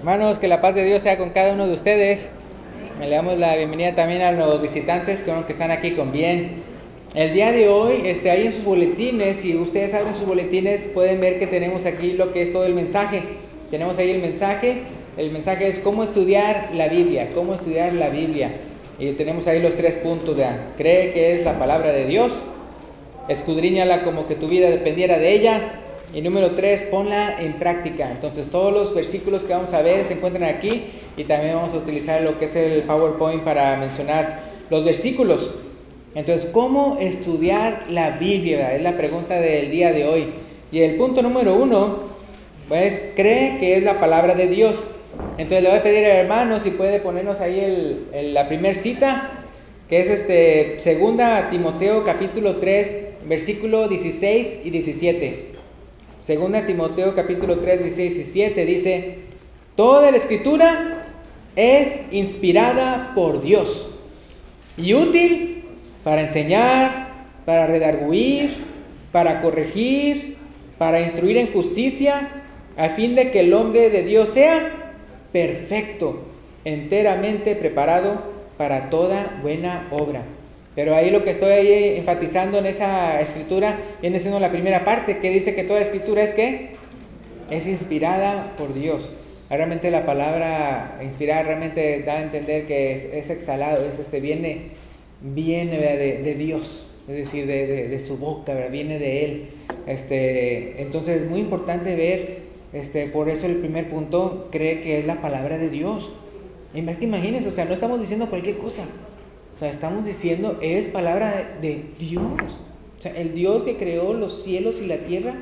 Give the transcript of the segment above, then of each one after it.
Hermanos, que la paz de Dios sea con cada uno de ustedes. Le damos la bienvenida también a los visitantes que están aquí con bien. El día de hoy, ahí en sus boletines, si ustedes abren sus boletines, pueden ver que tenemos aquí lo que es todo el mensaje. Tenemos ahí el mensaje. El mensaje es cómo estudiar la Biblia, cómo estudiar la Biblia. Y tenemos ahí los 3 puntos. Cree que es la palabra de Dios, escudriñala como que tu vida dependiera de ella. Y número 3, ponla en práctica. Entonces todos los versículos que vamos a ver se encuentran aquí y también vamos a utilizar lo que es el PowerPoint para mencionar los versículos. Entonces, ¿cómo estudiar la Biblia? Es la pregunta del día de hoy. Y el punto número 1, pues, cree que es la palabra de Dios. Entonces le voy a pedir al hermano si puede ponernos ahí la primer cita, que es 2 Timoteo capítulo 3, versículo 16 y 17. 2 Timoteo capítulo 3, 16 y 17 dice: toda la escritura es inspirada por Dios y útil para enseñar, para redarguir, para corregir, para instruir en justicia, a fin de que el hombre de Dios sea perfecto, enteramente preparado para toda buena obra. Pero ahí lo que estoy ahí enfatizando en esa escritura viene siendo la primera parte, que dice que toda escritura es ¿qué? Es inspirada por Dios. Realmente la palabra inspirada realmente da a entender que es exhalado, viene de Dios, es decir, de su boca, ¿verdad? Viene de Él. Entonces es muy importante ver, por eso el primer punto, cree que es la palabra de Dios. Y más que imagínense, o sea, no estamos diciendo cualquier cosa. O sea, estamos diciendo, es palabra de Dios. O sea, el Dios que creó los cielos y la tierra.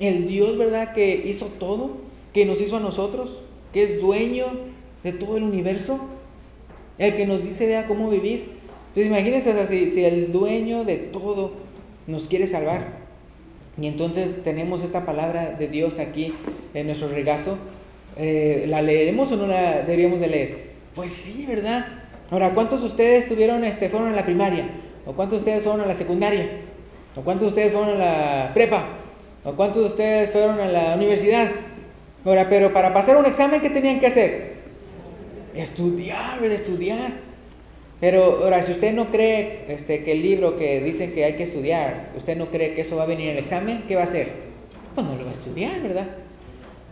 El Dios, ¿verdad?, que hizo todo, que nos hizo a nosotros, que es dueño de todo el universo. El que nos dice, vea, cómo vivir. Entonces, imagínense, o sea, si el dueño de todo nos quiere salvar. Y entonces tenemos esta palabra de Dios aquí en nuestro regazo. ¿La leeremos o no la deberíamos de leer? Pues sí, ¿verdad? Ahora, ¿cuántos de ustedes fueron a la primaria? ¿O cuántos de ustedes fueron a la secundaria? ¿O cuántos de ustedes fueron a la prepa? ¿O cuántos de ustedes fueron a la universidad? Ahora, pero para pasar un examen, ¿qué tenían que hacer? Estudiar, ¿verdad? Estudiar. Pero ahora, si usted no cree que el libro que dicen que hay que estudiar, usted no cree que eso va a venir en el examen, ¿qué va a hacer? Pues no lo va a estudiar, ¿verdad?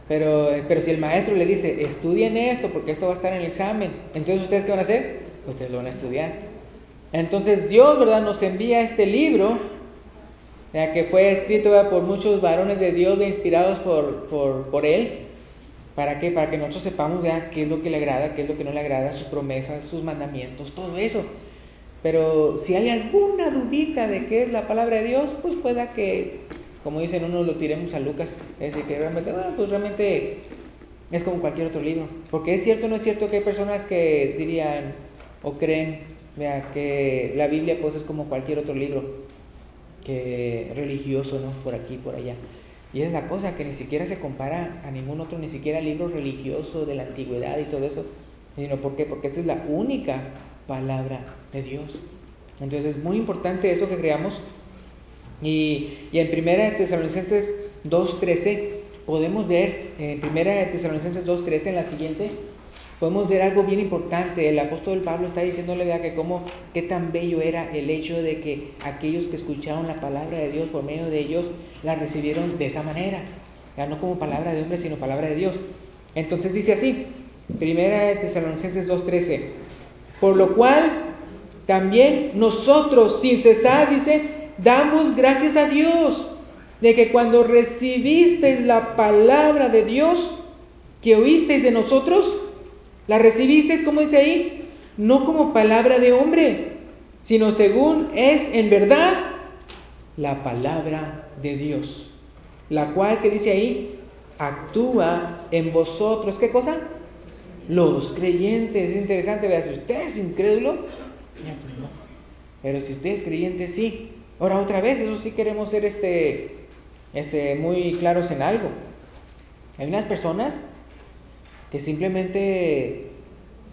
Pero si el maestro le dice, estudien esto porque esto va a estar en el examen, entonces ¿ustedes qué van a hacer? Ustedes lo van a estudiar. Entonces Dios, ¿verdad?, nos envía este libro, que fue escrito, ¿verdad?, por muchos varones de Dios, inspirados por Él. ¿Para qué? Para que nosotros sepamos, ¿verdad?, qué es lo que le agrada, qué es lo que no le agrada, sus promesas, sus mandamientos, todo eso. Pero si hay alguna dudita de qué es la palabra de Dios, pues pueda que, como dicen unos, lo tiremos a Lucas. Es decir, que realmente, pues realmente es como cualquier otro libro. Porque es cierto o no es cierto que hay personas que dirían o creen, ¿verdad?, que la Biblia pues es como cualquier otro libro, que religioso, ¿no? Por aquí, por allá. Y es la cosa, que ni siquiera se compara a ningún otro, ni siquiera libro religioso de la antigüedad y todo eso. Sino, ¿por qué? Porque esta es la única palabra de Dios. Entonces es muy importante eso que creamos. Y en 1 Tesalonicenses 2.13 podemos ver, en 1 Tesalonicenses 2.13, en la siguiente, podemos ver algo bien importante. El apóstol Pablo está diciéndole, ¿verdad?, que qué tan bello era el hecho de que aquellos que escucharon la palabra de Dios, por medio de ellos, la recibieron de esa manera, ya no como palabra de hombre, sino palabra de Dios. Entonces dice así, 1 Tesalonicenses 2.13: por lo cual también nosotros, sin cesar, dice, damos gracias a Dios de que cuando recibisteis la palabra de Dios que oísteis de nosotros, la recibisteis, como dice ahí, no como palabra de hombre, sino según es en verdad la palabra de Dios, la cual, que dice ahí, actúa en vosotros, ¿qué cosa? Los creyentes. Es interesante, ¿verdad? Si usted es incrédulo, ya pues no. Pero si usted es creyente, sí. Ahora, otra vez, eso sí queremos ser muy claros en algo. Hay unas personas que simplemente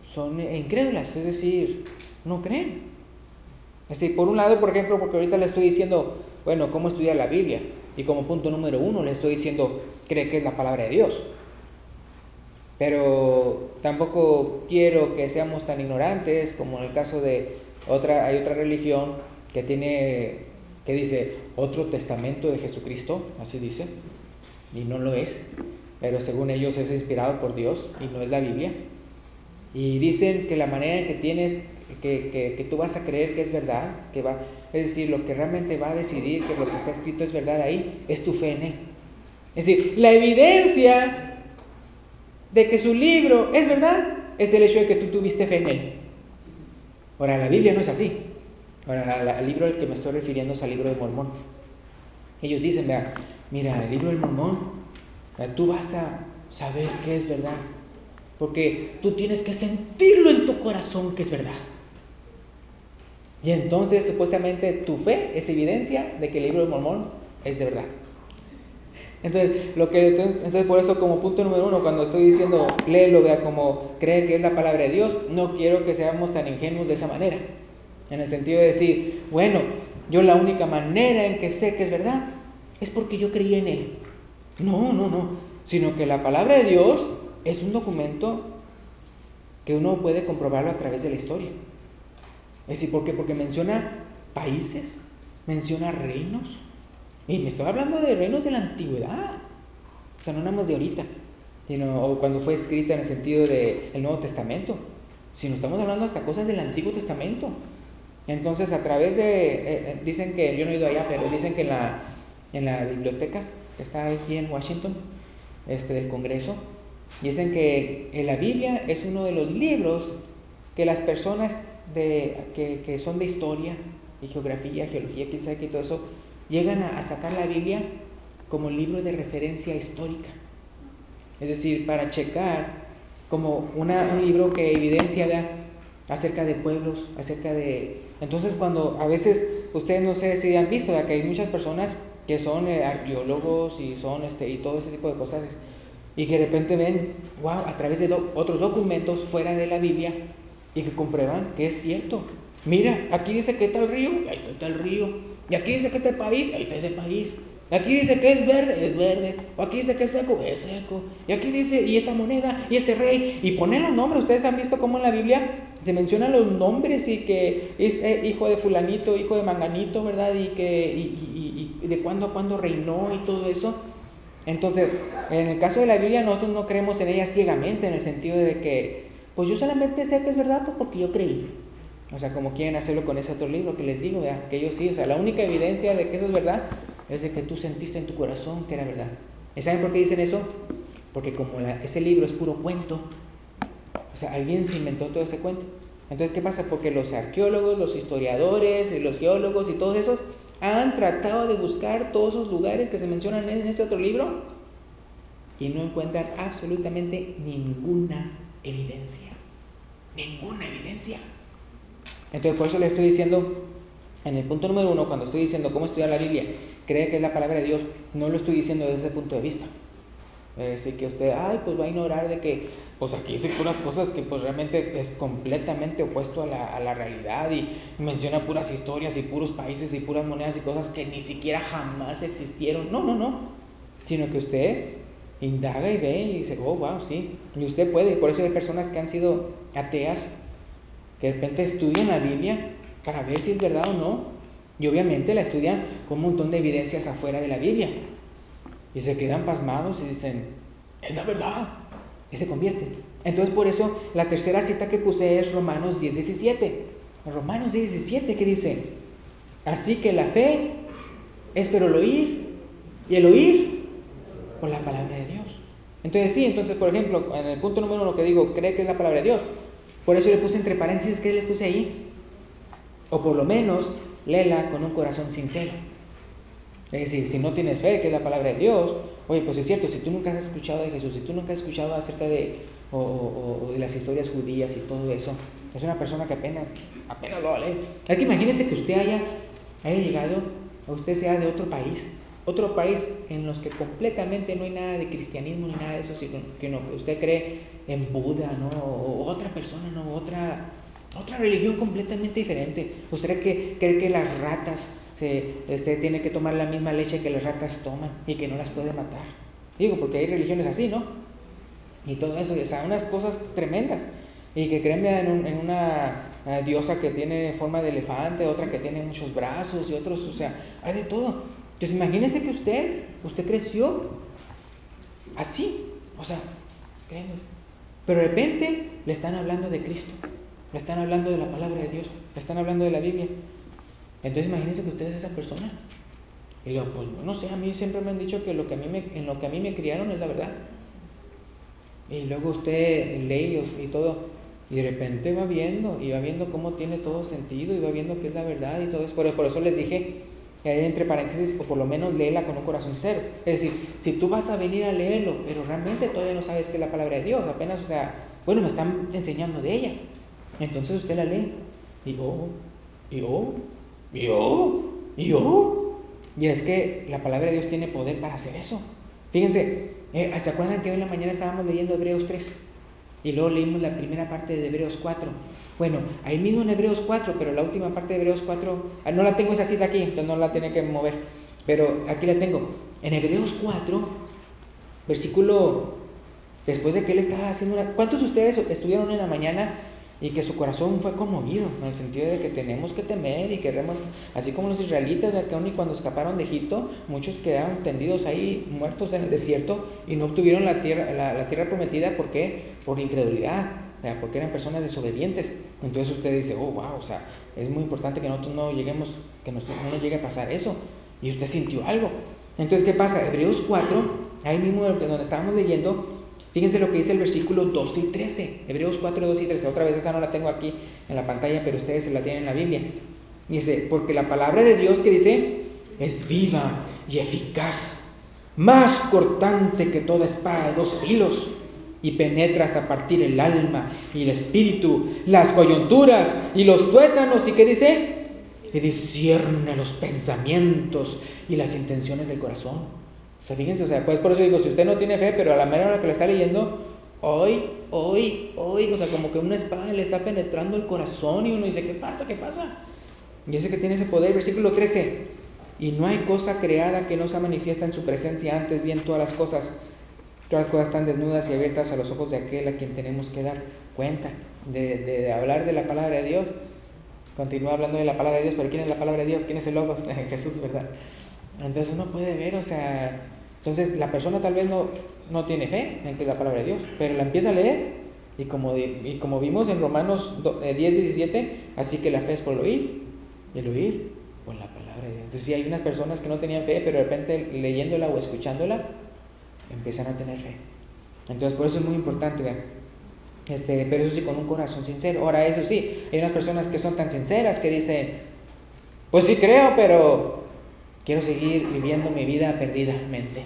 son incrédulas, es decir, no creen. Es decir, por un lado, por ejemplo, porque ahorita le estoy diciendo, bueno, cómo estudiar la Biblia, y como punto número 1 le estoy diciendo, cree que es la palabra de Dios. Pero tampoco quiero que seamos tan ignorantes como en el caso de hay otra religión que dice otro testamento de Jesucristo, así dice, y no lo es, pero según ellos es inspirado por Dios y no es la Biblia. Y dicen que la manera en que tienes, que tú vas a creer que es verdad, es decir, lo que realmente va a decidir que lo que está escrito es verdad ahí, es tu fe en Él. Es decir, la evidencia de que su libro es verdad es el hecho de que tú tuviste fe en Él. Ahora, la Biblia no es así. Ahora, el libro al que me estoy refiriendo es al libro de Mormón. Ellos dicen, mira, el libro del Mormón, tú vas a saber que es verdad, porque tú tienes que sentirlo en tu corazón que es verdad. Y entonces, supuestamente, tu fe es evidencia de que el libro de Mormón es de verdad. Entonces, por eso, como punto número 1, cuando estoy diciendo léelo, como cree que es la palabra de Dios, no quiero que seamos tan ingenuos de esa manera. En el sentido de decir, bueno, yo la única manera en que sé que es verdad es porque yo creí en Él. No, sino que la palabra de Dios es un documento que uno puede comprobarlo a través de la historia. Es decir, ¿por qué? Porque menciona países, menciona reinos. Y me estoy hablando de reinos de la antigüedad, o sea, no nada más de ahorita, sino o cuando fue escrita en el sentido del Nuevo Testamento, sino estamos hablando hasta cosas del Antiguo Testamento. Entonces, a través de, dicen que, yo no he ido allá, pero dicen que en la biblioteca que está aquí en Washington, del Congreso, dicen que la Biblia es uno de los libros que las personas que son de historia y geografía, geología, quién sabe qué y todo eso, llegan a sacar la Biblia como libro de referencia histórica. Es decir, para checar como un libro que evidencia acerca de pueblos, acerca de... Entonces, cuando a veces, ustedes no sé si han visto que hay muchas personas que son arqueólogos y son y todo ese tipo de cosas, y que de repente ven, wow, a través de otros documentos fuera de la Biblia, y que comprueban que es cierto. Mira, aquí dice que está el río, y ahí está el río. Y aquí dice que está el país, ahí está ese país. Y aquí dice que es verde. O aquí dice que es seco. Y aquí dice, y esta moneda, y este rey. Y ponen los nombres. Ustedes han visto cómo en la Biblia se mencionan los nombres y que es hijo de fulanito, hijo de manganito, ¿verdad? Y de cuándo a cuándo reinó y todo eso. Entonces, en el caso de la Biblia, nosotros no creemos en ella ciegamente, en el sentido de que, pues yo solamente sé que es verdad porque yo creí. O sea, como quieren hacerlo con ese otro libro que les digo, que ellos sí, o sea, la única evidencia de que eso es verdad es de que tú sentiste en tu corazón que era verdad. ¿Y saben por qué dicen eso? Porque como ese libro es puro cuento, o sea, alguien se inventó todo ese cuento. Entonces, ¿qué pasa? Porque los arqueólogos, los historiadores, los geólogos y todos esos han tratado de buscar todos esos lugares que se mencionan en ese otro libro y no encuentran absolutamente ninguna evidencia. Ninguna evidencia. Entonces, por eso le estoy diciendo, en el punto número 1, cuando estoy diciendo cómo estudiar la Biblia, cree que es la palabra de Dios, no lo estoy diciendo desde ese punto de vista. Es decir, que usted, pues va a ignorar de que, pues aquí dice puras cosas que pues realmente es completamente opuesto a la realidad y menciona puras historias y puros países y puras monedas y cosas que ni siquiera jamás existieron. No. Sino que usted indaga y ve y dice, oh, wow, sí. Y usted puede, y por eso hay personas que han sido ateas, que de repente estudian la Biblia para ver si es verdad o no, y obviamente la estudian con un montón de evidencias afuera de la Biblia, y se quedan pasmados y dicen, es la verdad, y se convierten. Entonces, por eso la tercera cita que puse es Romanos 10:17. Romanos 10:17, que dice, así que la fe es por el oír, y el oír por la palabra de Dios. Entonces, por ejemplo, en el punto número 1 que digo, cree que es la palabra de Dios. Por eso le puse entre paréntesis, ¿qué le puse ahí? O por lo menos, léela con un corazón sincero. Es decir, si no tienes fe, que es la palabra de Dios, oye, pues es cierto, si tú nunca has escuchado de Jesús, si tú nunca has escuchado acerca de las historias judías y todo eso, es una persona que apenas lo va a leer. Es que imagínese que usted haya llegado, o usted sea de otro país en los que completamente no hay nada de cristianismo ni nada de eso, sino que usted cree en Buda, ¿no? O otra persona, ¿no? Otra religión completamente diferente. Usted cree que las ratas tiene que tomar la misma leche que las ratas toman y que no las puede matar. Digo, porque hay religiones así, ¿no? y todo eso, o sea, unas cosas tremendas. Y que creen en una diosa que tiene forma de elefante, otra que tiene muchos brazos y otros, o sea, hay de todo. Entonces imagínense que usted creció así, o sea, créanme. Pero de repente le están hablando de Cristo, le están hablando de la palabra de Dios, le están hablando de la Biblia. Entonces imagínense que usted es esa persona. Y luego, pues no sé, a mí siempre me han dicho que en lo que a mí me criaron es la verdad. Y luego usted lee y todo, y de repente va viendo cómo tiene todo sentido, y va viendo que es la verdad y todo eso. Por eso les dije que hay entre paréntesis, o por lo menos léela con un corazón sincero. Es decir, si tú vas a venir a leerlo, pero realmente todavía no sabes qué es la palabra de Dios, apenas, o sea, bueno, me están enseñando de ella, entonces usted la lee, y es que la palabra de Dios tiene poder para hacer eso. Fíjense, ¿se acuerdan que hoy en la mañana estábamos leyendo Hebreos 3? Y luego leímos la primera parte de Hebreos 4. Bueno, ahí mismo en Hebreos 4, pero la última parte de Hebreos 4, no la tengo esa cita aquí, entonces no la tiene que mover, pero aquí la tengo. En Hebreos 4, versículo, después de que él estaba haciendo ¿cuántos de ustedes estuvieron en la mañana y que su corazón fue conmovido, en el sentido de que tenemos que temer y queremos, así como los israelitas, que aún y cuando escaparon de Egipto, muchos quedaron tendidos ahí, muertos en el desierto, y no obtuvieron la tierra prometida? ¿Por qué? Por incredulidad, o sea, porque eran personas desobedientes. Entonces usted dice, oh, wow, o sea, es muy importante que nosotros no lleguemos, que no nos llegue a pasar eso, y usted sintió algo. Entonces, ¿qué pasa? Hebreos 4, ahí mismo donde estábamos leyendo, fíjense lo que dice el versículo 12 y 13. Hebreos 4, 12 y 13. Otra vez esa no la tengo aquí en la pantalla, pero ustedes se la tienen en la Biblia. Dice, porque la palabra de Dios, que dice, es viva y eficaz, más cortante que toda espada de dos filos, y penetra hasta partir el alma y el espíritu, las coyunturas y los tuétanos. ¿Y qué dice? Y discierne los pensamientos y las intenciones del corazón. O sea, fíjense, o sea, pues por eso digo, si usted no tiene fe, pero a la mera hora que la está leyendo, hoy, o sea, como que una espada le está penetrando el corazón, y uno dice, ¿qué pasa? Y dice que tiene ese poder. Versículo 13, y no hay cosa creada que no se manifiesta en su presencia, antes bien todas las cosas están desnudas y abiertas a los ojos de aquel a quien tenemos que dar cuenta. De hablar de la palabra de Dios, continúa hablando de la palabra de Dios, pero ¿quién es la palabra de Dios? ¿Quién es el Logos? Jesús, ¿verdad? Entonces uno puede ver, o sea, entonces la persona tal vez no tiene fe en que es la palabra de Dios, pero la empieza a leer, y como vimos en Romanos 10, 17, así que la fe es por el oír, y el oír por la palabra de Dios. Entonces sí, hay unas personas que no tenían fe, pero de repente leyéndola o escuchándola, empiezan a tener fe. Entonces por eso es muy importante, ¿verdad? Pero eso sí, con un corazón sincero. Ahora, eso sí, hay unas personas que son tan sinceras que dicen, pues sí creo, pero quiero seguir viviendo mi vida perdidamente.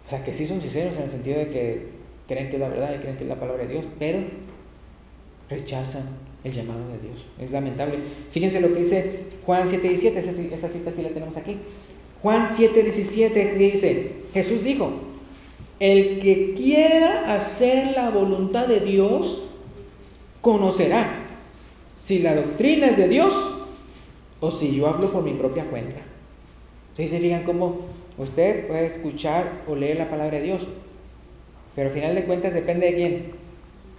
O sea, que sí son sinceros en el sentido de que creen que es la verdad y creen que es la palabra de Dios, pero rechazan el llamado de Dios. Es lamentable. Fíjense lo que dice Juan 7:17, esa cita sí la tenemos aquí. Juan 7:17 dice, Jesús dijo, el que quiera hacer la voluntad de Dios, conocerá si la doctrina es de Dios o si yo hablo por mi propia cuenta. Entonces se fijan cómo usted puede escuchar o leer la palabra de Dios, pero al final de cuentas depende de quién,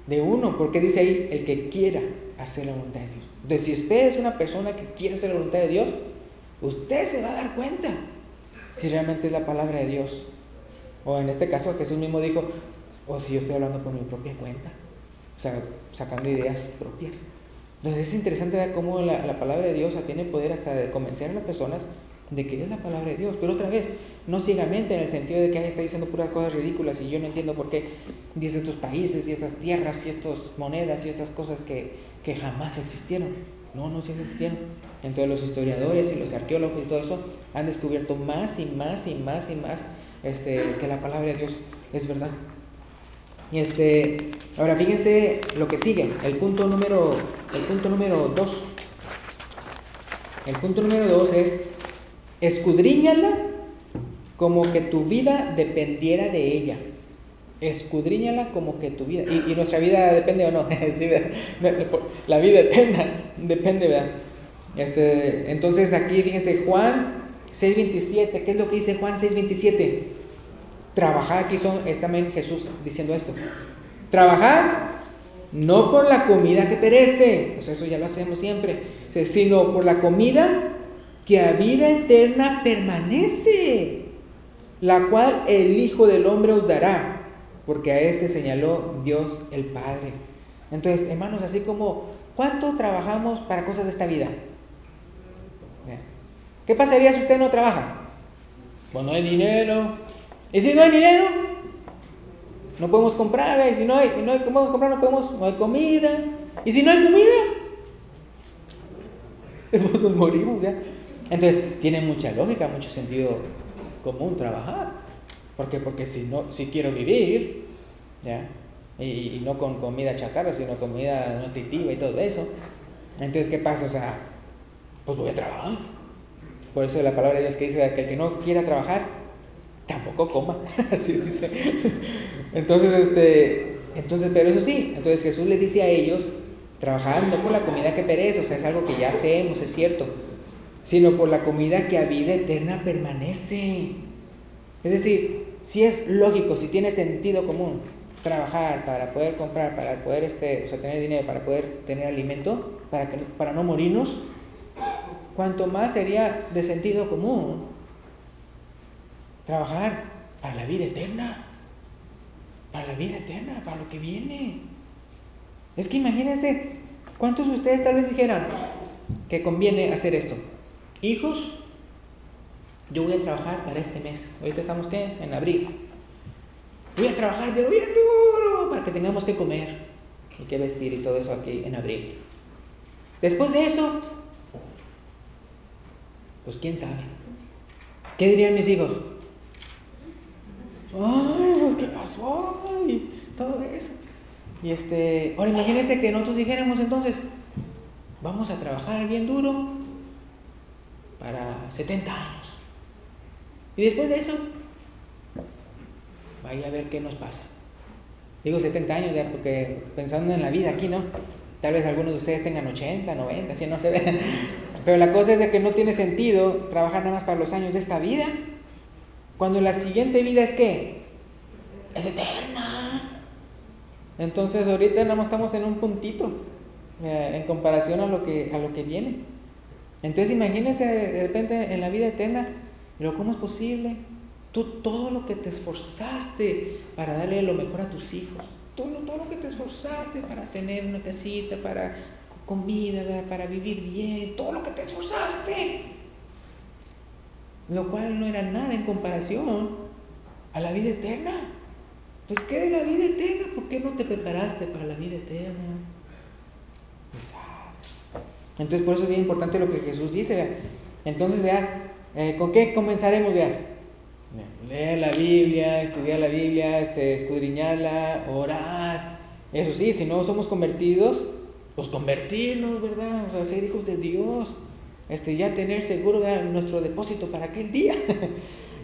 de uno, porque dice ahí, el que quiera hacer la voluntad de Dios. Entonces, si usted es una persona que quiere hacer la voluntad de Dios, usted se va a dar cuenta si realmente es la palabra de Dios, o en este caso Jesús mismo dijo, o si yo estoy hablando por mi propia cuenta, o sea, sacando ideas propias. Entonces es interesante ver cómo la palabra de Dios tiene poder hasta de convencer a las personas de que es la palabra de Dios, pero otra vez, no ciegamente, en el sentido de que ahí está diciendo puras cosas ridículas y yo no entiendo por qué dice estos países y estas tierras y estas monedas y estas cosas que jamás existieron. No, sí existieron. Entonces los historiadores y los arqueólogos y todo eso han descubierto más y más que la palabra de Dios es verdad. Y ahora fíjense lo que sigue, el punto número 2. El punto número 2 es: escudriñala como que tu vida dependiera de ella. Escudriñala como que tu vida, y nuestra vida depende o no. Sí, la vida depende, ¿verdad? Entonces aquí fíjense Juan 6:27. ¿Qué es lo que dice Juan 6:27? trabajar aquí es también Jesús diciendo esto. Trabajar no por la comida que perece, pues eso ya lo hacemos siempre, sino por la comida que a vida eterna permanece, la cual el Hijo del Hombre os dará, porque a este señaló Dios el Padre. Entonces, hermanos, así como ¿cuánto trabajamos para cosas de esta vida? ¿Qué pasaría si usted no trabaja? Pues no hay dinero. ¿Y si no hay dinero? No podemos comprar, ¿eh? Si no hay podemos comprar, no hay comida. ¿Y si no hay comida? Pues nos morimos, ¿ya? Entonces, tiene mucha lógica, mucho sentido común trabajar. ¿Por qué? Porque si quiero vivir, ¿ya? Y no con comida chatarra, sino comida nutritiva y todo eso. Entonces, ¿qué pasa? O sea, pues voy a trabajar. Por eso la palabra de Dios que dice que el que no quiera trabajar, tampoco coma. Así dice. Entonces, pero eso sí, entonces Jesús les dice a ellos, trabajar no por la comida que perece, o sea, es algo que ya hacemos, es cierto, sino por la comida que a vida eterna permanece. Es decir, si es lógico, si tiene sentido común, trabajar para poder comprar, para poder tener dinero, para poder tener alimento, para no morirnos, cuanto más sería de sentido común trabajar para la vida eterna, para lo que viene. Es que imagínense, ¿cuántos de ustedes tal vez dijeran que conviene hacer esto? Hijos, yo voy a trabajar para este mes. Ahorita estamos, ¿qué? En abril. Voy a trabajar, pero bien duro, para que tengamos que comer y que vestir y todo eso aquí en abril. Después de eso, pues quién sabe. ¿Qué dirían mis hijos? Ay, pues qué pasó y todo eso. Y ahora imagínense que nosotros dijéramos entonces, vamos a trabajar bien duro para 70 años. Y después de eso, vaya a ver qué nos pasa. Digo 70 años ya porque pensando en la vida aquí, ¿no? Tal vez algunos de ustedes tengan 80, 90, 100, no se ven. Pero la cosa es de que no tiene sentido trabajar nada más para los años de esta vida, cuando la siguiente vida es ¿qué? Es eterna. Entonces ahorita nada más estamos en un puntito en comparación a lo que viene. Entonces imagínense de repente en la vida eterna, pero ¿cómo es posible? Tú todo lo que te esforzaste para darle lo mejor a tus hijos, todo lo que te esforzaste para tener una casita, para comida, ¿verdad? Para vivir bien, todo lo que te esforzaste, lo cual no era nada en comparación a la vida eterna. Pues ¿qué de la vida eterna? ¿Por qué no te preparaste para la vida eterna? Entonces por eso es bien importante lo que Jesús dice, ¿verdad? Entonces, vea, ¿con qué comenzaremos, vea? Leer la Biblia, estudiar la Biblia, escudriñarla, orar. Eso sí, si no somos convertidos, pues convertirnos, ¿verdad? O sea, ser hijos de Dios, ya tener seguro, ¿verdad?, nuestro depósito para aquel día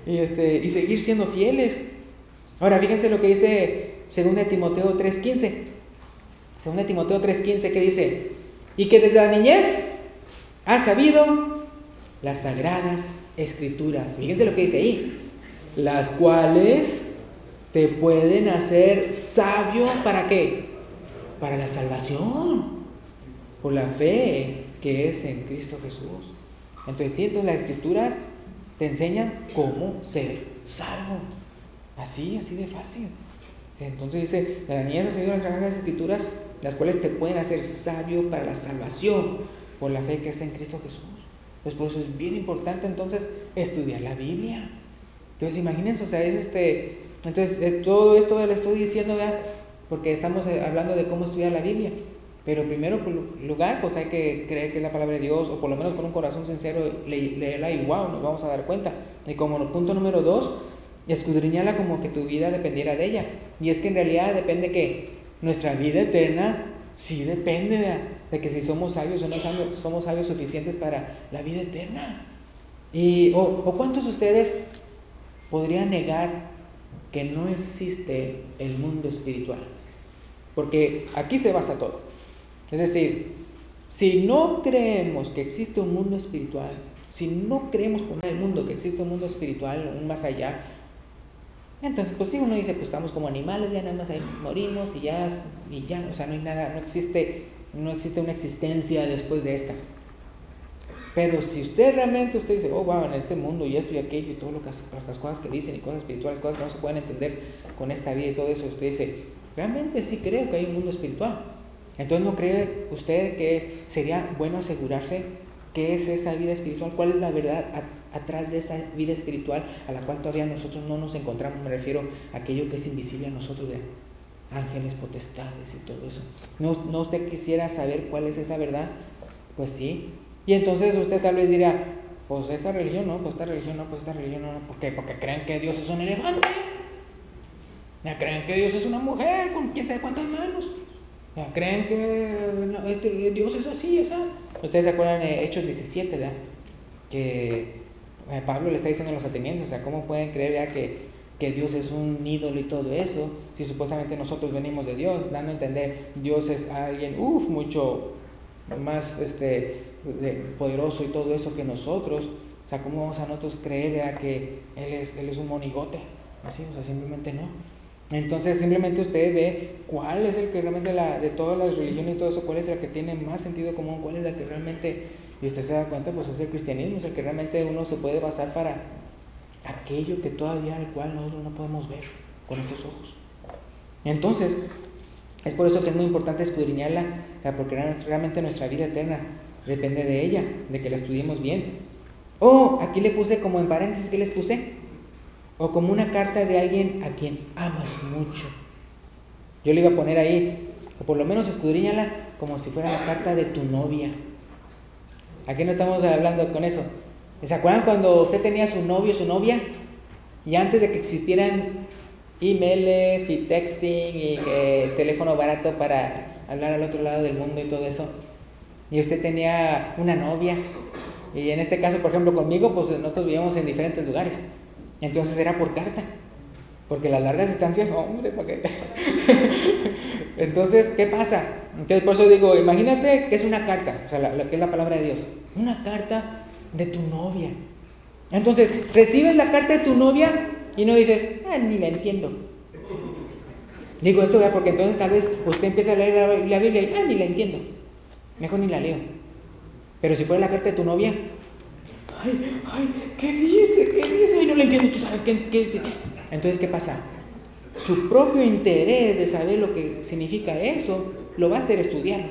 y seguir siendo fieles. Ahora, fíjense lo que dice 2 Timoteo 3:15. 2 Timoteo 3:15, que dice: y que desde la niñez has sabido las sagradas escrituras. Fíjense lo que dice ahí: las cuales te pueden hacer sabio, ¿para qué? Para la salvación, por la fe que es en Cristo Jesús. Entonces, sí, entonces las escrituras te enseñan cómo ser salvo. Así de fácil. Entonces dice: de la niñez has sabido las sagradas escrituras, las cuales te pueden hacer sabio para la salvación, por la fe que es en Cristo Jesús. Pues por eso es bien importante entonces estudiar la Biblia. Entonces imagínense, o sea, entonces todo esto le estoy diciendo, ¿verdad?, porque estamos hablando de cómo estudiar la Biblia. Pero primero, por lugar, pues hay que creer que es la palabra de Dios, o por lo menos con un corazón sincero leerla y wow, nos vamos a dar cuenta. Y como punto número 2, escudriñarla como que tu vida dependiera de ella. Y es que en realidad depende que nuestra vida eterna sí depende de que si somos sabios o no somos sabios suficientes para la vida eterna. O ¿cuántos de ustedes podrían negar que no existe el mundo espiritual? Porque aquí se basa todo. Es decir, si no creemos que existe un mundo espiritual, si no creemos por el mundo que existe un mundo espiritual, un más allá, Entonces, pues sí, uno dice, pues estamos como animales, ya nada más ahí morimos y ya, o sea, no hay nada, no existe una existencia después de esta. Pero si usted dice, oh, wow, en este mundo y esto y aquello y todo las cosas que dicen y cosas espirituales, cosas que no se pueden entender con esta vida y todo eso, usted dice, realmente sí creo que hay un mundo espiritual. Entonces, ¿no cree usted que sería bueno asegurarse qué es esa vida espiritual? ¿Cuál es la verdad atrás de esa vida espiritual a la cual todavía nosotros no nos encontramos? Me refiero a aquello que es invisible a nosotros, de ángeles, potestades y todo eso. ¿No usted quisiera saber cuál es esa verdad? Pues sí. Y entonces usted tal vez dirá, pues esta religión no, pues esta religión no, pues esta religión no. ¿Por qué? Porque creen que Dios es un elefante. Ya creen que Dios es una mujer con quién sabe cuántas manos. Ya creen que Dios es así, ¿sabes? Ustedes se acuerdan de Hechos 17, ¿verdad? Que Pablo le está diciendo a los atenienses, o sea, ¿cómo pueden creer ya que Dios es un ídolo y todo eso? Si supuestamente nosotros venimos de Dios, dando a entender, Dios es alguien, mucho más poderoso y todo eso que nosotros. O sea, ¿cómo vamos a nosotros creer que Él es un monigote? Así, o sea, simplemente no. Entonces simplemente usted ve cuál es el que realmente de todas las religiones y todo eso, cuál es el que tiene más sentido común, cuál es el que realmente, y usted se da cuenta, pues es el cristianismo, es el que realmente uno se puede basar para aquello que todavía al cual nosotros no podemos ver con estos ojos. Entonces, es por eso que es muy importante escudriñarla, porque realmente nuestra vida eterna depende de ella, de que la estudiemos bien. Aquí le puse como en paréntesis, ¿qué les puse? O como una carta de alguien a quien amas mucho. Yo le iba a poner ahí, o por lo menos escudriñala como si fuera la carta de tu novia. ¿A qué no estamos hablando con eso? ¿Se acuerdan cuando usted tenía su novio, su novia? Y antes de que existieran emails y texting y teléfono barato para hablar al otro lado del mundo y todo eso, y usted tenía una novia, y en este caso, por ejemplo, conmigo, pues nosotros vivíamos en diferentes lugares. Entonces era por carta, porque las largas distancias, hombre, ¿para qué? Entonces, ¿qué pasa? Entonces, por eso digo, imagínate que es una carta, o sea, que es la palabra de Dios, una carta de tu novia. Entonces, recibes la carta de tu novia y no dices, ni la entiendo. Digo esto, ¿verdad? Porque entonces tal vez usted empieza a leer la Biblia y, ni la entiendo, mejor ni la leo. Pero si fuera la carta de tu novia, ¿qué dice? Ay, no lo entiendo, tú sabes qué dice. Entonces, ¿qué pasa? Su propio interés de saber lo que significa eso, lo va a hacer estudiar.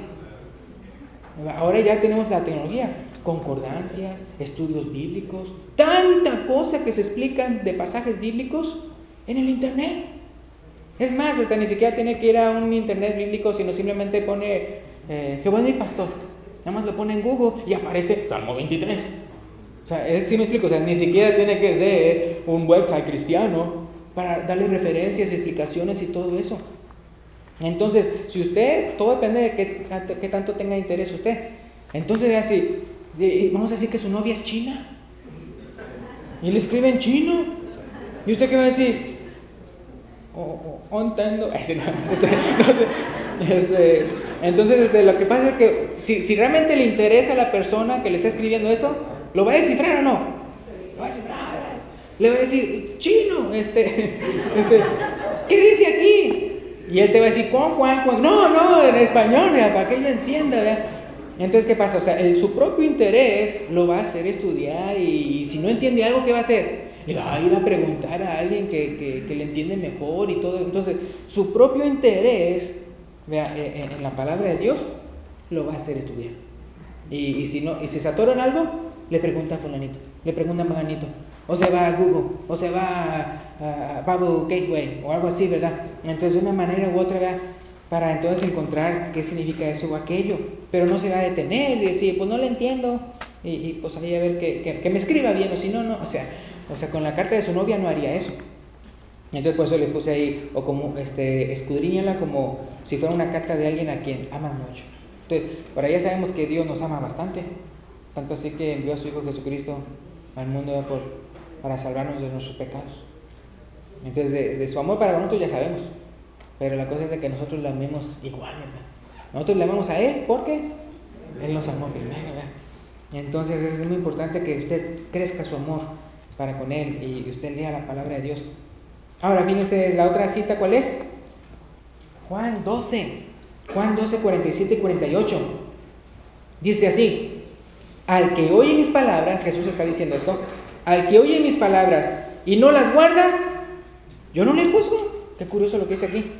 Ahora ya tenemos la tecnología, concordancias, estudios bíblicos, tanta cosa que se explican de pasajes bíblicos en el internet. Es más, hasta ni siquiera tiene que ir a un internet bíblico, sino simplemente pone Jehová es mi pastor. Nada más lo pone en Google y aparece Salmo 23. O sea, ¿sí me explico? O sea, ni siquiera tiene que ser un website cristiano para darle referencias, explicaciones y todo eso. Entonces, si usted, todo depende de qué tanto tenga interés usted. Entonces, así, vamos a decir que su novia es china y le escribe en chino. ¿Y usted qué va a decir? Entiendo. Entonces, lo que pasa es que si realmente le interesa a la persona que le está escribiendo eso, ¿lo va a descifrar o no? Lo va a descifrar. Le va a decir, chino, ¿qué dice aquí? Y él te va a decir, no, en español, para que ella entienda, ¿verdad? Entonces, ¿qué pasa? O sea, su propio interés lo va a hacer estudiar y si no entiende algo, ¿qué va a hacer? Le va a ir a preguntar a alguien que le entiende mejor y todo. Entonces, su propio interés, vea, en la palabra de Dios, lo va a hacer estudiar. Y si se atora en algo, le pregunta a fulanito, le pregunta a manganito, o se va a Google, o se va a Bible Gateway, o algo así, ¿verdad? Entonces, de una manera u otra, ¿verdad?, para entonces encontrar qué significa eso o aquello, pero no se va a detener y decir, pues no lo entiendo, y pues ahí a ver que me escriba bien, o si no, o sea, con la carta de su novia no haría eso. Entonces por eso le puse ahí, o como escudriñala como si fuera una carta de alguien a quien amas mucho. Entonces, ahora ya sabemos que Dios nos ama bastante, tanto así que envió a su Hijo Jesucristo al mundo para salvarnos de nuestros pecados. Entonces, de su amor para nosotros ya sabemos, pero la cosa es de que nosotros le amemos igual, ¿verdad? Nosotros le amamos a Él porque Él nos amó primero, ¿verdad? Entonces es muy importante que usted crezca su amor para con Él y usted lea la palabra de Dios. Ahora, fíjense, la otra cita, ¿cuál es? Juan 12, 47 y 48. Dice así: al que oye mis palabras, Jesús está diciendo esto, al que oye mis palabras y no las guarda, yo no le juzgo. Qué curioso lo que dice aquí.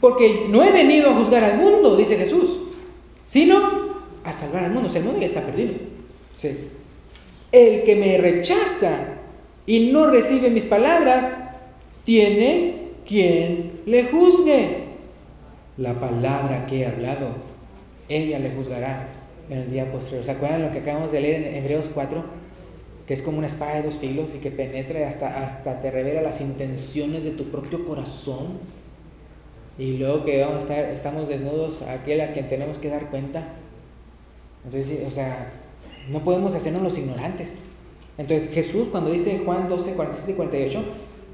Porque no he venido a juzgar al mundo, dice Jesús, sino a salvar al mundo. O sea, el mundo ya está perdido. Sí. El que me rechaza y no recibe mis palabras, tiene quien le juzgue. La palabra que he hablado, ella le juzgará en el día posterior. ¿Se acuerdan lo que acabamos de leer en Hebreos 4? Que es como una espada de 2 filos y que penetra y hasta te revela las intenciones de tu propio corazón. Y luego que estamos desnudos, aquel a quien tenemos que dar cuenta. Entonces, o sea, no podemos hacernos los ignorantes. Entonces Jesús, cuando dice Juan 12, 47 y 48,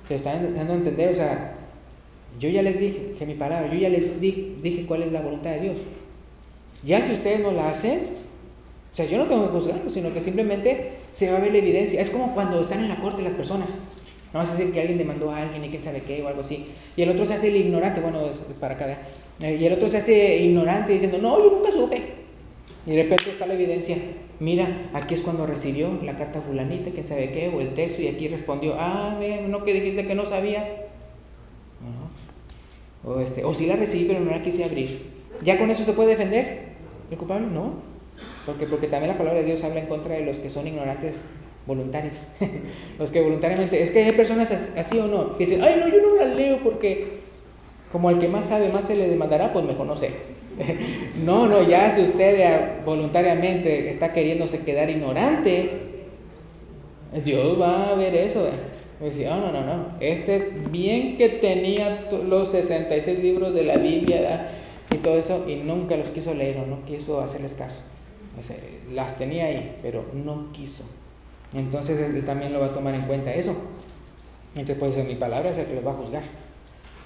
se está dando a entender, o sea, yo ya les dije que mi palabra, yo ya les dije cuál es la voluntad de Dios. Ya si ustedes no la hacen, o sea, yo no tengo que juzgarlo, sino que simplemente se va a ver la evidencia. Es como cuando están en la corte las personas. No vas a decir que alguien demandó a alguien y quién sabe qué o algo así. Y el otro se hace el ignorante, bueno, es para acá, ¿verdad? Y el otro se hace ignorante diciendo, no, yo nunca supe. Y de repente está la evidencia. Mira, aquí es cuando recibió la carta fulanita, quién sabe qué, o el texto, y aquí respondió, no, que dijiste que no sabías. No. O sí la recibí, pero no la quise abrir. ¿Ya con eso se puede defender el culpable? No. Porque también la palabra de Dios habla en contra de los que son ignorantes voluntarios. Los que voluntariamente, es que hay personas así o no, que dicen, ay no, yo no la leo porque como el que más sabe más se le demandará, pues mejor no sé. No, ya si usted voluntariamente está queriéndose quedar ignorante, Dios va a ver eso. Dice, no, bien que tenía los 66 libros de la Biblia, ¿verdad? Y todo eso, y nunca los quiso leer o no quiso hacerles caso. Las tenía ahí, pero no quiso. Entonces él también lo va a tomar en cuenta eso. Entonces puede ser mi palabra es el que los va a juzgar.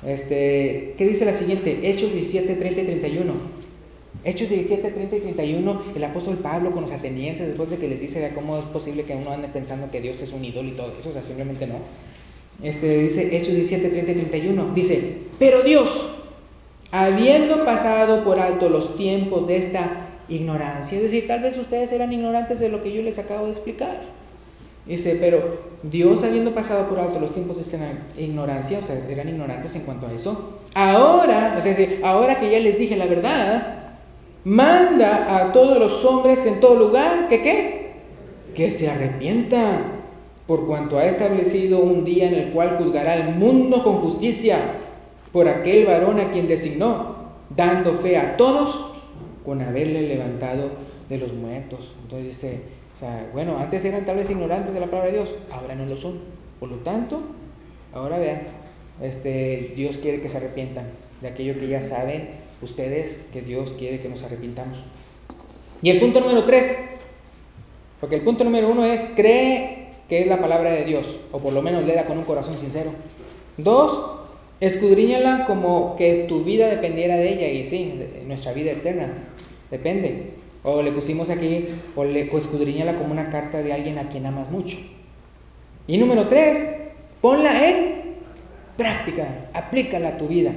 ¿Qué dice la siguiente? Hechos 17, 30 y 31. Hechos 17, 30 y 31. El apóstol Pablo con los atenienses, después de que les dice cómo es posible que uno ande pensando que Dios es un ídolo y todo eso, o sea, simplemente no. Dice Hechos 17, 30 y 31. Dice, pero Dios, habiendo pasado por alto los tiempos de esta ignorancia, es decir, tal vez ustedes eran ignorantes de lo que yo les acabo de explicar. Dice, pero Dios, habiendo pasado por alto los tiempos de esta ignorancia, o sea, eran ignorantes en cuanto a eso, ahora, ahora que ya les dije la verdad, manda a todos los hombres en todo lugar, que se arrepientan, por cuanto ha establecido un día en el cual juzgará al mundo con justicia, por aquel varón a quien designó, dando fe a todos, con haberle levantado de los muertos. Entonces dice, o sea, bueno, antes eran tal vez ignorantes de la palabra de Dios, ahora no lo son. Por lo tanto, ahora vean, Dios quiere que se arrepientan de aquello que ya saben ustedes, que Dios quiere que nos arrepintamos. Y el punto número 3, porque el punto número 1 es, cree que es la palabra de Dios, o por lo menos léela con un corazón sincero. 2, escudriñala como que tu vida dependiera de ella, y sí, nuestra vida eterna depende. O le pusimos aquí, pues escudriñala como una carta de alguien a quien amas mucho. Y número 3, ponla en práctica, aplícala a tu vida.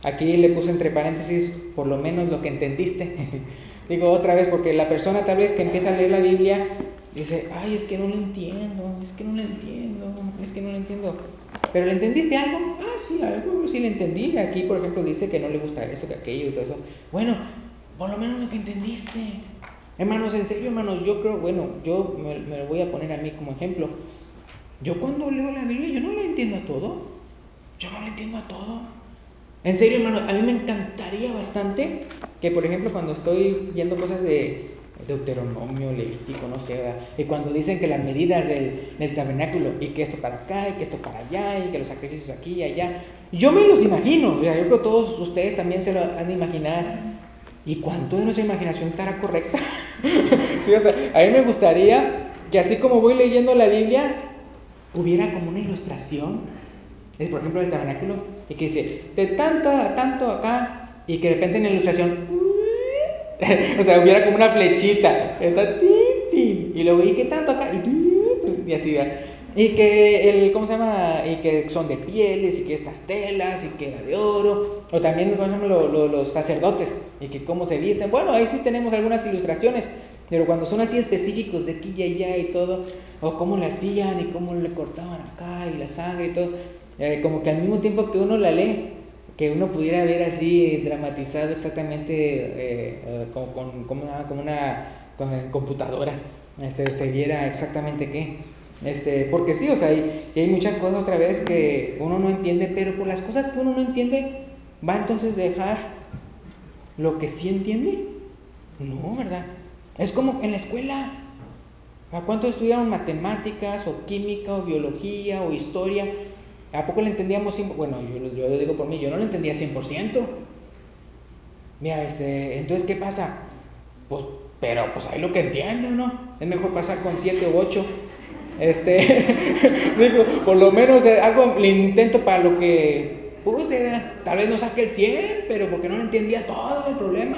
Aquí le puse entre paréntesis, por lo menos lo que entendiste. Digo otra vez, porque la persona tal vez que empieza a leer la Biblia, dice, ay, es que no lo entiendo. ¿Pero le entendiste algo? Sí, algo sí le entendí. Aquí, por ejemplo, dice que no le gusta eso, que aquello y todo eso. Bueno, por lo menos lo que entendiste. Hermanos, en serio, hermanos, yo creo, bueno, yo me lo voy a poner a mí como ejemplo. Yo cuando leo la Biblia, yo no la entiendo a todo. En serio, hermanos, a mí me encantaría bastante que, por ejemplo, cuando estoy viendo cosas de Deuteronomio, Levítico, no sé, ¿verdad? Y cuando dicen que las medidas del tabernáculo, y que esto para acá, y que esto para allá, y que los sacrificios aquí y allá, yo me los imagino. O sea, yo creo que todos ustedes también se lo han de imaginar. ¿Y cuánto de nuestra imaginación estará correcta? Sí, o sea, a mí me gustaría que así como voy leyendo la Biblia, hubiera como una ilustración, es por ejemplo el tabernáculo, y que dice, de tanto a tanto acá, y que de repente en la ilustración, o sea, hubiera como una flechita, y luego, ¿y qué tanto acá? Y así, ¿verdad? Y que ¿cómo se llama? Y que son de pieles, y que estas telas, y que era de oro. O también, por ejemplo, los sacerdotes, y que cómo se visten. Bueno, ahí sí tenemos algunas ilustraciones, pero cuando son así específicos de aquí y allá y todo, o cómo le hacían y cómo le cortaban acá y la sangre y todo, como que al mismo tiempo que uno la lee, que uno pudiera ver así dramatizado exactamente como una computadora, se viera exactamente qué. Porque sí, o sea, y hay muchas cosas otra vez que uno no entiende, pero por las cosas que uno no entiende, ¿va entonces a dejar lo que sí entiende? No, ¿verdad? Es como en la escuela. ¿A cuánto estudiaban matemáticas, o química, o biología, o historia? ¿A poco le entendíamos? Bueno, yo lo digo por mí, yo no lo entendía 100%. Mira, entonces, ¿qué pasa? Pues, pero pues ahí lo que entiendo, ¿no? Es mejor pasar con 7 u 8. Digo, por lo menos hago el intento para lo que puse, tal vez no saque el 100, pero porque no entendía todo el problema,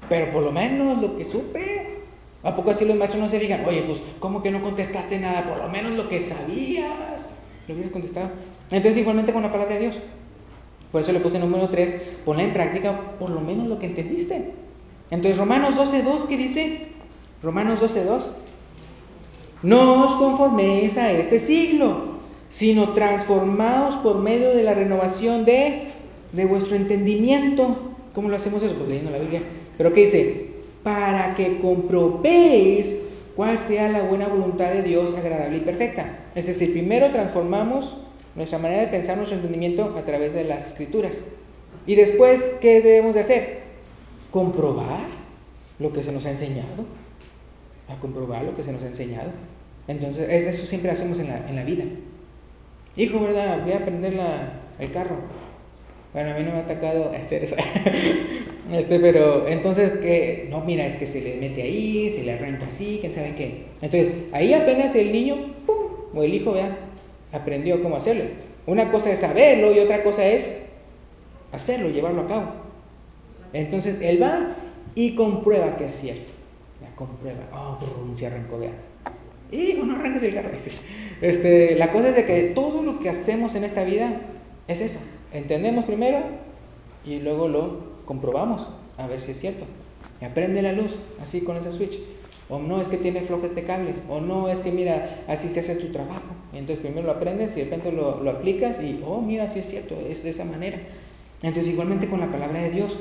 pero por lo menos lo que supe. ¿A poco así los maestros no se fijan? Oye, pues, ¿cómo que no contestaste nada? Por lo menos lo que sabías, lo hubieras contestado. Entonces, igualmente con la palabra de Dios. Por eso le puse número 3, ponla en práctica por lo menos lo que entendiste. Entonces, Romanos 12:2, ¿qué dice? Romanos 12:2. No os conforméis a este siglo, sino transformaos por medio de la renovación de vuestro entendimiento. ¿Cómo lo hacemos eso? Pues leyendo la Biblia. ¿Pero qué dice? Para que comprobéis cuál sea la buena voluntad de Dios, agradable y perfecta. Es decir, primero transformamos nuestra manera de pensar, nuestro entendimiento a través de las Escrituras. Y después, ¿qué debemos de hacer? Comprobar lo que se nos ha enseñado. A comprobar lo que se nos ha enseñado. Entonces, eso siempre hacemos en la vida. Hijo, ¿verdad? Voy a aprender el carro. Bueno, a mí no me ha tocado hacer eso. Pero entonces, ¿qué? No, mira, es que se le mete ahí, se le arranca así, quién sabe qué. Entonces, ahí apenas el niño, ¡pum!, o el hijo, ¿verdad?, aprendió cómo hacerlo. Una cosa es saberlo y otra cosa es hacerlo, llevarlo a cabo. Entonces, él va y comprueba que es cierto. La comprueba. Se arrancó, vea. Y no arranques el carro. La cosa es de que todo lo que hacemos en esta vida es eso. Entendemos primero y luego lo comprobamos a ver si es cierto. Y aprende la luz así con ese switch. O no, es que tiene flojo este cable. O no, es que mira, así se hace tu trabajo. Y entonces primero lo aprendes y de repente lo aplicas y, mira, sí es cierto, es de esa manera. Entonces igualmente con la palabra de Dios.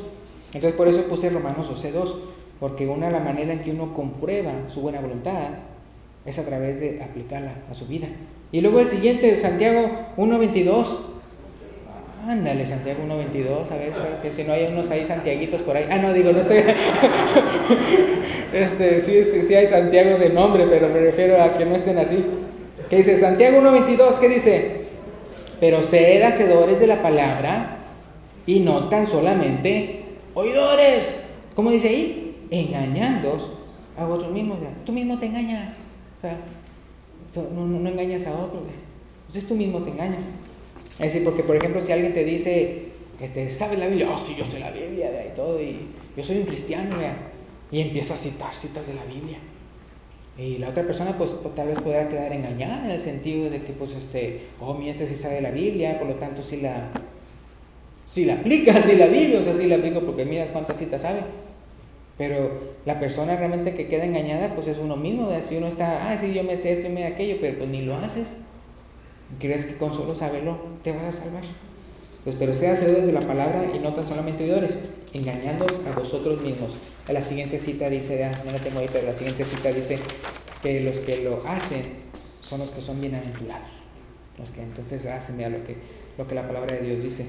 Entonces por eso puse Romanos 12:2, porque la manera en que uno comprueba su buena voluntad es a través de aplicarla a su vida. Y luego el siguiente, Santiago 1:22. Ándale, Santiago 1:22, a ver, que si no hay unos ahí santiaguitos por ahí. No estoy... sí hay Santiagos de nombre, pero me refiero a que no estén así. ¿Qué dice? Santiago 1:22, ¿qué dice? Pero sed hacedores de la palabra y no tan solamente oidores. ¿Cómo dice ahí? Engañándoos a vosotros mismos. Tú mismo te engañas. O sea, no engañas a otro. Entonces tú mismo te engañas. Es decir, porque por ejemplo, si alguien te dice, ¿sabes la Biblia? Sí, yo sé la Biblia, y todo, y yo soy un cristiano, y empieza a citar citas de la Biblia. Y la otra persona, pues tal vez podrá quedar engañada en el sentido de que, pues, mi sí sabe la Biblia, por lo tanto, sí la aplica, sí la Biblia, o sea, sí la aplico porque mira cuántas citas sabe. Pero la persona realmente que queda engañada, pues es uno mismo. Si uno está, sí, yo me sé esto y me sé aquello, pero pues ni lo haces. ¿Crees que con solo saberlo te vas a salvar? Pues, pero sean hacedores de la palabra y no tan solamente oidores, engañándoos a vosotros mismos. A la siguiente cita dice, no la tengo ahí, pero la siguiente cita dice que los que lo hacen son los que son bienaventurados. Los que entonces hacen, mira lo que la palabra de Dios dice.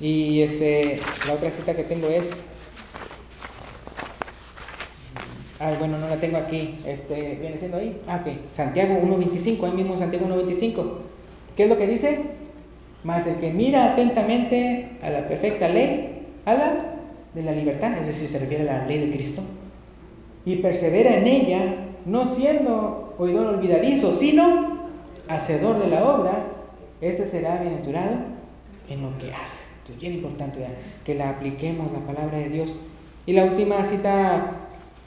Y la otra cita que tengo es, bueno, no la tengo aquí, viene siendo ahí, ok, Santiago 1:25, ahí mismo Santiago 1:25. ¿Qué es lo que dice? Mas el que mira atentamente a la perfecta ley, a la de la libertad, es decir, se refiere a la ley de Cristo, y persevera en ella, no siendo oidor olvidadizo, sino hacedor de la obra, ese será bienaventurado en lo que hace. Entonces, bien importante, ¿verdad?, que la apliquemos, la palabra de Dios. Y la última cita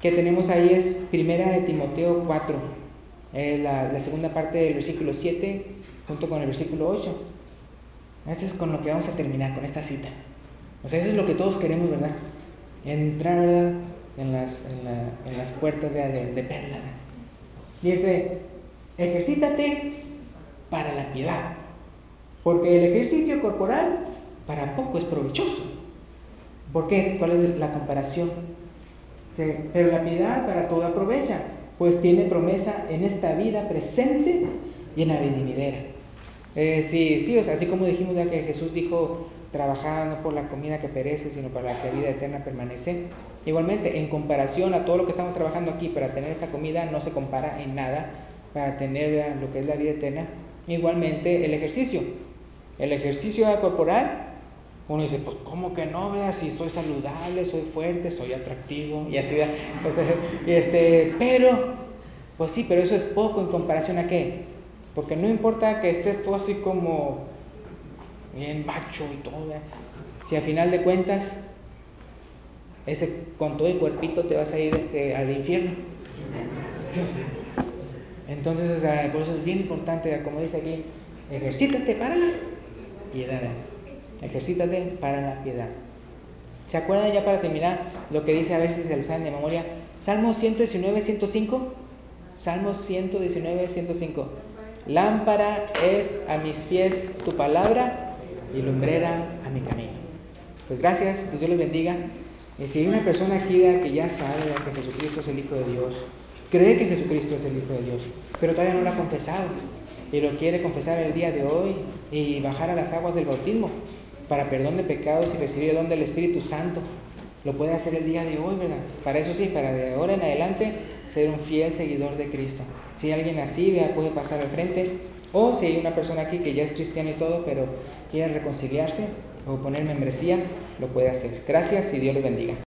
que tenemos ahí es 1 de Timoteo 4. Es la segunda parte del versículo 7 junto con el versículo 8. Esto es con lo que vamos a terminar, con esta cita. O sea, eso es lo que todos queremos, ¿verdad? Entrar, ¿verdad?, en las puertas de perla. Dice, ejercítate para la piedad, porque el ejercicio corporal para poco es provechoso. ¿Por qué? ¿Cuál es la comparación? Sí, pero la piedad para todo aprovecha, pues tiene promesa en esta vida presente y en la venidera. Sí, o sea, así como dijimos ya que Jesús dijo, trabajad no por la comida que perece, sino para la que vida eterna permanece. Igualmente, en comparación a todo lo que estamos trabajando aquí para tener esta comida, no se compara en nada para tener lo que es la vida eterna. Igualmente, el ejercicio corporal, uno dice, pues ¿cómo que no? ¿Verdad? Si soy saludable, soy fuerte, soy atractivo y así, ¿verdad? Pero, pues sí, pero eso es poco en comparación a qué. Porque no importa que estés tú así como bien macho y todo, ¿verdad? Si al final de cuentas con todo el cuerpito te vas a ir al infierno. Entonces, o sea, por eso es bien importante, como dice aquí, ejercítate para la piedad. Ejercítate para la piedad. ¿Se acuerdan, ya para terminar, lo que dice, a ver si se lo saben de memoria? Salmo 119, 105. Salmo 119, 105. Lámpara es a mis pies tu palabra y lumbrera a mi camino. Pues gracias, pues Dios les bendiga. Y si hay una persona aquí que ya sabe que Jesucristo es el Hijo de Dios, cree que Jesucristo es el Hijo de Dios, pero todavía no lo ha confesado y lo quiere confesar el día de hoy y bajar a las aguas del bautismo para perdón de pecados y recibir el don del Espíritu Santo, lo puede hacer el día de hoy, ¿verdad? Para eso sí, para de ahora en adelante ser un fiel seguidor de Cristo. Si alguien así, ¿verdad?, puede pasar al frente, o si hay una persona aquí que ya es cristiana y todo, pero quiere reconciliarse o poner membresía, lo puede hacer. Gracias y Dios les bendiga.